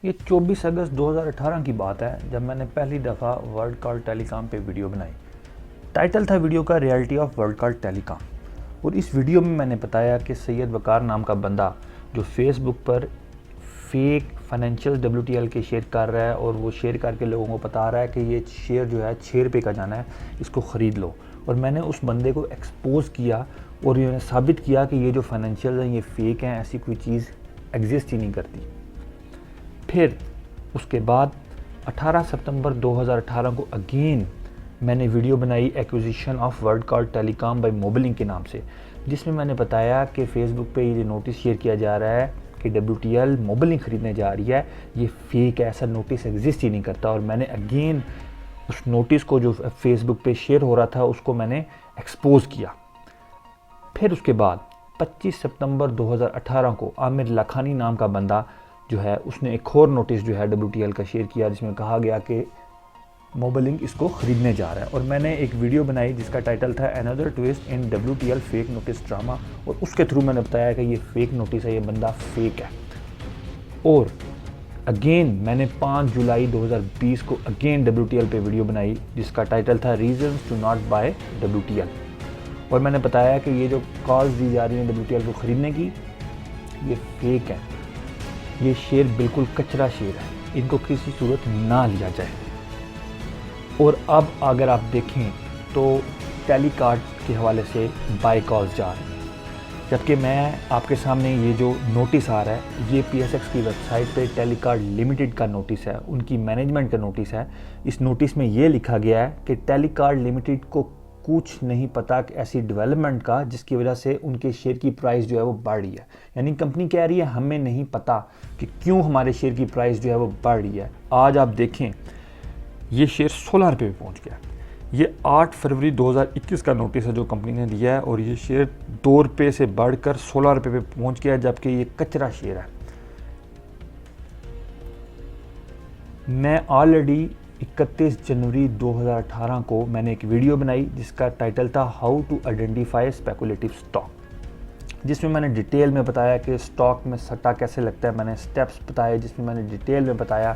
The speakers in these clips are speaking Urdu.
یہ 24 اگست 2018 کی بات ہے جب میں نے پہلی دفعہ ورلڈ کال ٹیلی کام پہ ویڈیو بنائی۔ ٹائٹل تھا ویڈیو کا ریئلٹی آف ورلڈ کال ٹیلی کام، اور اس ویڈیو میں نے بتایا کہ سید وقار نام کا بندہ جو فیس بک پر فیک فائنینشیل WTL کے شیئر کر رہا ہے اور وہ شیئر کر کے لوگوں کو بتا رہا ہے کہ یہ شیئر جو ہے 6 روپے کا جانا ہے، اس کو خرید لو۔ اور میں نے اس بندے کو ایکسپوز کیا اور یہ ثابت کیا کہ یہ جو فائنینشیل ہیں یہ فیک ہیں، ایسی کوئی چیز ایگزسٹ ہی نہیں کرتی۔ پھر اس کے بعد 18 ستمبر 2018 کو اگین میں نے ویڈیو بنائی acquisition of world call telecom by Mobilink کے نام سے، جس میں نے بتایا کہ فیس بک پہ یہ نوٹس شیئر کیا جا رہا ہے کہ WTL موبلنک خریدنے جا رہی ہے، یہ فیک ہے، ایسا نوٹس ایگزسٹ ہی نہیں کرتا۔ اور میں نے اگین اس نوٹس کو جو فیس بک پہ شیئر ہو رہا تھا اس کو میں نے ایکسپوز کیا۔ پھر اس کے بعد 25 ستمبر 2018 کو عامر لکھانی نام کا بندہ جو ہے اس نے ایک اور نوٹس جو ہے WTL کا شیئر کیا، جس میں کہا گیا کہ موبلنک اس کو خریدنے جا رہا ہے، اور میں نے ایک ویڈیو بنائی جس کا ٹائٹل تھا Another Twist in WTL Fake Notice Drama، اور اس کے تھرو میں نے بتایا کہ یہ فیک نوٹس ہے، یہ بندہ فیک ہے۔ اور اگین میں نے 5 جولائی 2020 کو اگین WTL پہ ویڈیو بنائی جس کا ٹائٹل تھا Reasons to Not Buy WTL، اور میں نے بتایا کہ یہ جو کالز دی جا رہی ہیں WTL کو خریدنے کی یہ فیک ہے، یہ شیئر بالکل کچرا شیئر ہے، ان کو کسی صورت نہ لیا جائے۔ اور اب اگر آپ دیکھیں تو ٹیلی کارڈ کے حوالے سے بائی کالز جا رہی ہیں، جبکہ میں آپ کے سامنے یہ جو نوٹس آ رہا ہے یہ PSX کی ویب سائٹ پہ ٹیلی کارڈ لمیٹڈ کا نوٹس ہے، ان کی مینجمنٹ کا نوٹس ہے۔ اس نوٹس میں یہ لکھا گیا ہے کہ ٹیلی کارڈ لمیٹڈ کو کچھ نہیں پتا کہ ایسی ڈیولپمنٹ کا جس کی وجہ سے ان کے شیئر کی پرائس جو ہے وہ بڑھ رہی ہے، یعنی کمپنی کہہ رہی ہے ہمیں نہیں پتا کہ کیوں ہمارے شیئر کی پرائس جو ہے وہ بڑھ رہی ہے۔ آج آپ دیکھیں یہ شیئر 16 روپے پہ پہنچ گیا، یہ 8 فروری 2021 کا نوٹس ہے جو کمپنی نے دیا ہے، اور یہ شیئر 2 روپے سے بڑھ کر 16 روپے پہ پہنچ گیا، جبکہ یہ کچرا شیئر ہے۔ میں آلریڈی 31 جنوری 2018 کو میں نے ایک ویڈیو بنائی جس کا ٹائٹل تھا how to identify speculative stock, جس میں میں نے ڈیٹیل میں بتایا کہ اسٹاک میں سٹا کیسے لگتا ہے، میں نے سٹیپس بتائے جس میں میں نے ڈیٹیل میں بتایا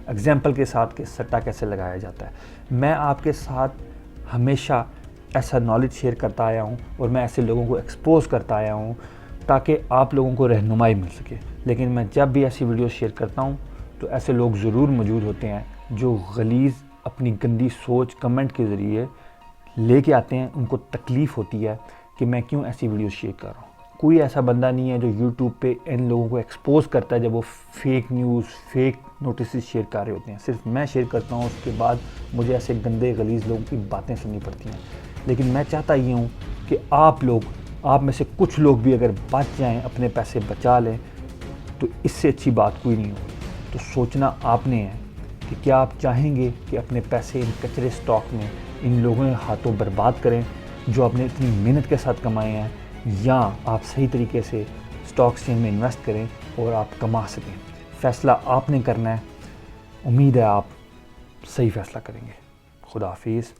ایگزامپل کے ساتھ کہ سٹا کیسے لگایا جاتا ہے۔ میں آپ کے ساتھ ہمیشہ ایسا نالج شیئر کرتا آیا ہوں اور میں ایسے لوگوں کو ایکسپوز کرتا آیا ہوں تاکہ آپ لوگوں کو رہنمائی مل سکے، لیکن میں جب بھی ایسی ویڈیو شیئر کرتا ہوں تو ایسے لوگ ضرور موجود ہوتے ہیں جو غلیظ اپنی گندی سوچ کمنٹ کے ذریعے لے کے آتے ہیں، ان کو تکلیف ہوتی ہے کہ میں کیوں ایسی ویڈیو شیئر کر رہا ہوں۔ کوئی ایسا بندہ نہیں ہے جو یوٹیوب پہ ان لوگوں کو ایکسپوز کرتا ہے جب وہ fake news fake notices share کر رہے ہوتے ہیں، صرف میں شیئر کرتا ہوں، اس کے بعد مجھے ایسے گندے غلیظ لوگوں کی باتیں سننی پڑتی ہیں۔ لیکن میں چاہتا یہ ہوں کہ آپ میں سے کچھ لوگ بھی اگر بچ جائیں، اپنے پیسے بچا لیں، تو اس سے اچھی بات کوئی نہیں ہوگی۔ تو سوچنا آپ نے ہے کہ کیا آپ چاہیں گے کہ اپنے پیسے ان کچرے سٹاک میں ان لوگوں کے ہاتھوں برباد کریں جو آپ نے اتنی محنت کے ساتھ کمائے ہیں، یا آپ صحیح طریقے سے سٹاک ایکسچینج میں انویسٹ کریں اور آپ کما سکیں۔ فیصلہ آپ نے کرنا ہے، امید ہے آپ صحیح فیصلہ کریں گے۔ خدا حافظ۔